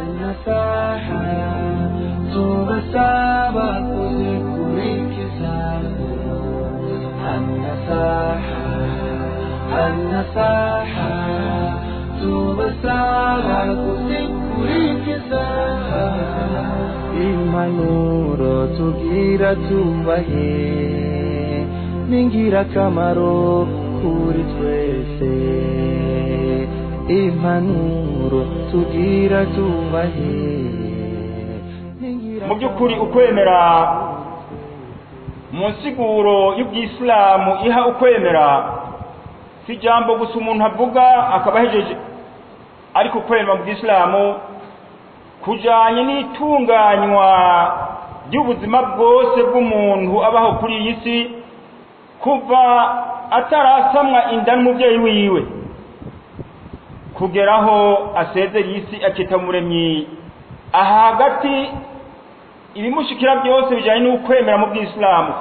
النصاحة تبسابة كذكريكسا النصاحة tubasaba kuzikurikiza impanuro tugira tubahe n'ingirakamaro kuri twese impanuro tugira tubahe mu by'ukuri ukwemera mu nsiguro y'ubwisilamu iha ukwemera si jambo gusa umuntu avuga akabahejeje ariko kwemera mu Islamu kujanye n'itunganywa ry'ubuzima bwose bw'umuntu abaho kuri iyi si kuva atarasamwa inda n'umuvyeyi wiwe kugeraho asezera isi akita muremyi aha hagati ibimushikira byose bijanye n'ukwemera mu Islamu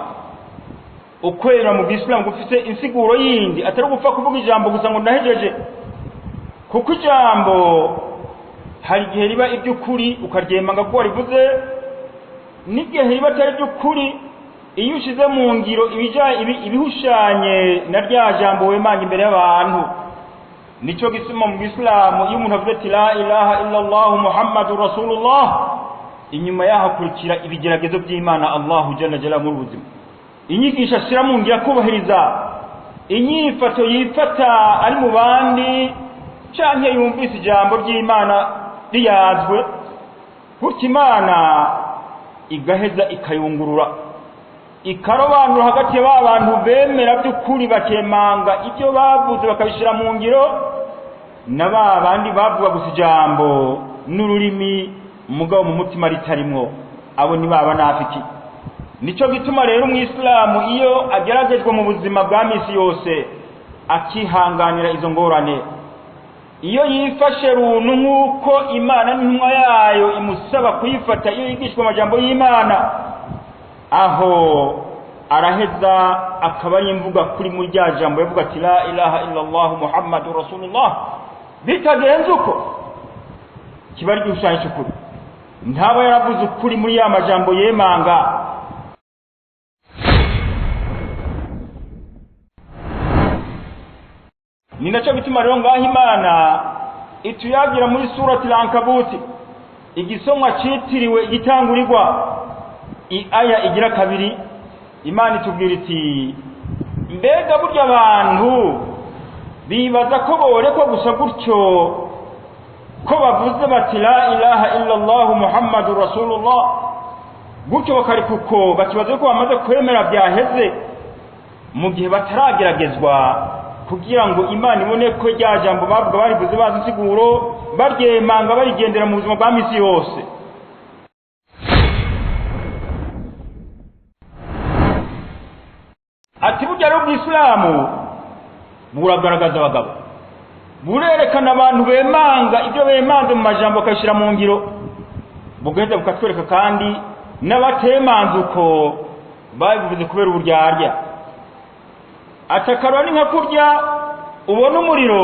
ukwemera mu Islamu gufite insiguro yindi atari gupfa kuvuga ijambo gusa ngo ndahejeje kuko ijambo hari igihe riba iby'ukuri ukaryemanga ko warivuze n'igihe riba atari iby'ukuri iyo ushize mu ngiro ibihushanye na rya jambo wemanga imbere y'abantu nico gisima mu Islamu iyo umuntu avuze ati la ilaha illa Allah Muhammadur Rasulullah inyuma yahakurikira ibigeragezo by'Imana Allahu jalla jalaluhu mu buzima inyigisho ashira mu ngira kubahiriza inyifato yifata ari mu bandi canke yumvise ijambo ry'Imana riyazwe gutya Imana igaheza ikayungurura ikarobanura hagati y'abantu bemera by'ukuri bakemanga ibyo bavuze bakabishira mu ngiro n'abandi bavuga gusa ijambo n'ururimi mugabo mu mutima ritarimwo abo ni baba nafiki nico gituma rero mu Islamu iyo ageragejwe mu buzima bwa misi yose akihanganira izo ngorane iyo yifashe runtu nk'uko Imana n'intumwa yayo imusaba kuyifata iyo yigishwa amajambo y'Imana aho araheza akaba yimvuga kuri mu rya jambo yavuga ati la ilaha illa Allah Muhammadur Rasulullah bitagenze uko kiba ari gishanye cy'ukuri ntaba yaravuze ukuri muri ya majambo yemanga ni naco bituma rero ngaho Imana ituyagira muri surati al-Ankabuti igisomwa citiriwe igitangurirwa aya igira kabiri Imana itubwira iti mbega burya abantu bibaza ko borekwa gusa gutyo ko bavuze bati la ilaha illa Allah Muhammadur Rasulullah gutyo bakari kuko bakibaza ko bamaze kwemera byaheze mu gihe batarageragezwa kugira ngo Imana ibone ko rya jambo bavuga barivuze bazi insiguro baryemanga barigendera mu buzima bwa misi yose ati burya rero bw'Islamu buragaragaza abagabo burerekana abantu bemanga ibyo bemanze mu majambo akashira mu ngiro bugenda bukatwereka kandi n'abatemanze uko babivuze kubera uburyarya atakarwa ni nka kurya ubona umuriro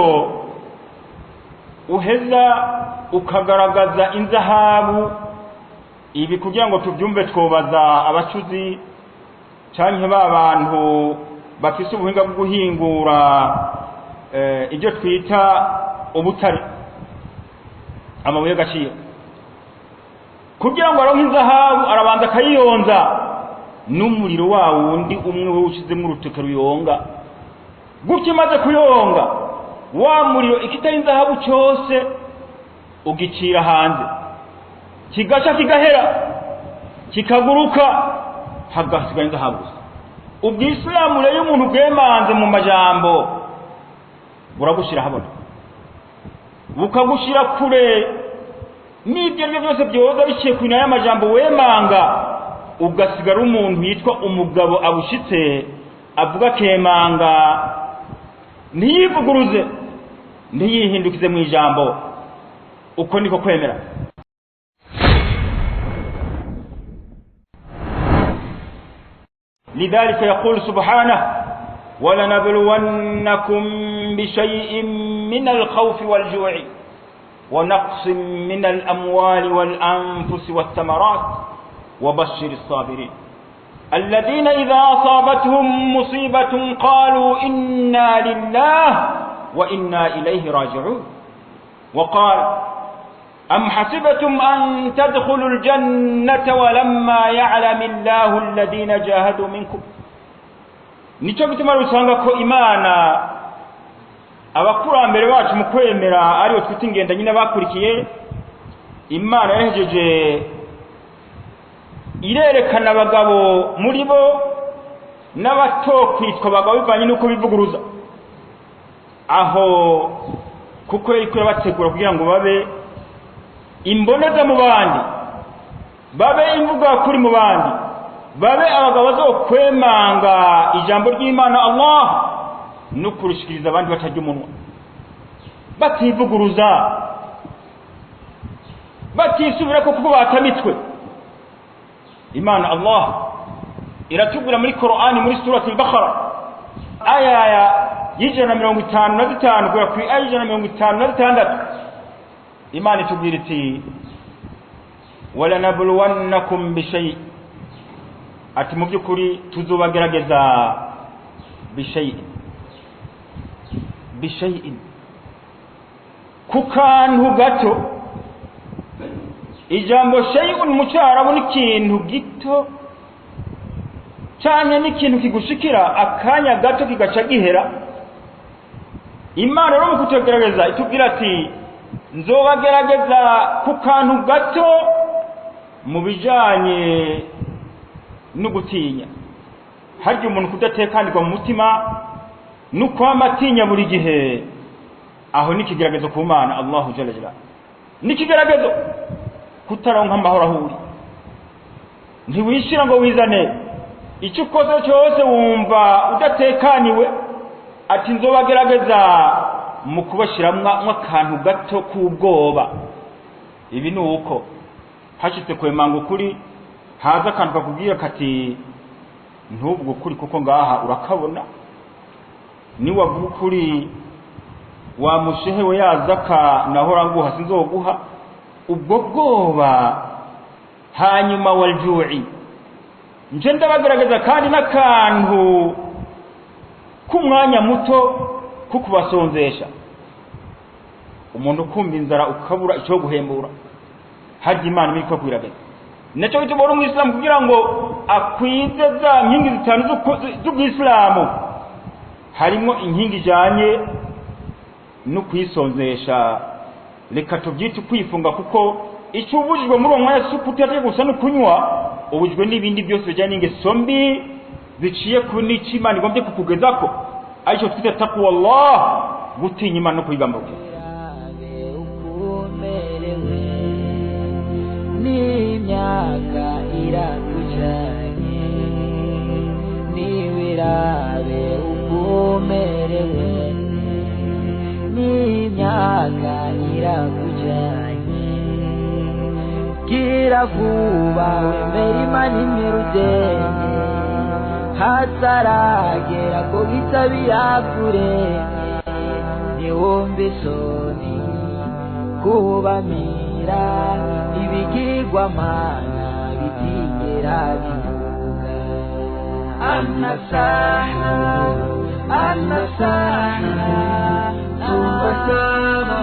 uheza ukagaragaza inzahabu ibi kugira ngo tubyumve twobaza abacuzi canke babantu bafise ubuhinga bwo guhingura ibyo twita ubutare amabuye y'agaciro kugira ngo aronke inzahabu arabanza akayiyonza n'umuriro wa wundi umwe we ushizemo urutoke ruyonga gutyo maze kuyonga wa muriro ikitari inzahabu cyose ugicira hanze kigaca kigahera kikaguruka hagasiga inzahabu ubw'Islamu rero umuntu bwemanze mu majambo buragushira habona bukagushira kure n'ibyo byose byoza biciye ku nya y'amajambo wemanga ugasigara umuntu yitwa umugabo abushitse avuga kemanga ntiyivuguruze ntiyihindukize mu ijambo uko niko kwemera لذلك يقول سبحانه ولنبلونكم بشيء من الخوف والجوع ونقص من الأموال والأنفس والثمرات وبشر الصابرين الذين إذا أصابتهم مصيبة قالوا إنا لله وإنا إليه راجعون وقال أم حسبتم أن تدخلوا الجنة ولما يعلم الله الذين جاهدوا منكم. Nico gituma rusanga ko Imana abakurambere bacu mu kwemera ariyo twita ingenda nyine bakurikiye Imana yahejeje irerekana abagabo muri bo n'abato kwitwa abagabo bivanye n'uko bivuguruza aho kuko yariko bategura kugira ngo babe imboneza mu bandi, babe imvuga kuri mu bandi, babe abagabo bazokwemanga ijambo ry'Imana Allah no kurishikiriza abandi batarya umunwa, bativuguruza, batisubira ko kuko batamitwe. Imana Allah iratubwira muri Qur'ani muri surati al-Baqara aya y'ijana 55 kugera ku aya y'ijana 56. Imana itubwira iti walanabluwannakum bishay, ati mu byukuri tuzobagerageza bishay ku kantu gato. Ijambo shay'un mu cyarabu ni ikintu gito cyane, ni ikintu kigushikira akanya gato kigaca gihera. Imana rero mu kutugerageza itubwira ati nzobagerageza ku kantu gato mu bijanye no gutinya. Harya umuntu kudatekanirwa mu mutima nuko amatinya buri gihe, aho nikigeragezo ku Mana Allahu jalla jalla, nikigeragezo kutaronka amahoro ahuri. Ntiwishira ngo wizane icyo ukoze cyose wumva udatekaniwe, ati nzobagerageza mu kubashiramwa akantu gato k'ubwoba. Ibi ni uko hashitse kwemanga ukuri, haza akantu kakubwira kati ntubwo ukuri kuko ngaha urakabona, ni wavuga ukuri wa mushehewe yazaka nahora nguha sinzoguha. Ubwo bwoba hanyuma walju'i, nje ndabagerageza kandi n'akantu k'umwanya muto kukubasonzesha. Umuntu kumva inzara ukabura icyo guhembura, harya Imana imiko kwirageza. Naco bitubora mu Islam kugira ngo akwize za nkingi zitanu z'Islamu, harimo inkingi ijanye no kwisonzesha. Reka tubyite kwifunga, kuko icyo ubujijwe muri uwo mwanya suputaje gusa no kunywa, ubujijwe n'ibindi byose bijyanye n'ingeso mbi ziciye ku n'icyo Imana igombye kukugezako, aricyo twita taqwa Allah, gutinya Imana no kuyigamba. N'imyaka irakujanye niwirabe ukomerewe, n'imyaka irakujanye gira vuba wemera Imana imirudenge, hataragera ko bitabira kure. Niwumve isoni kubamira ibigirwamana bitigera bivuga. Anasaha tumba sama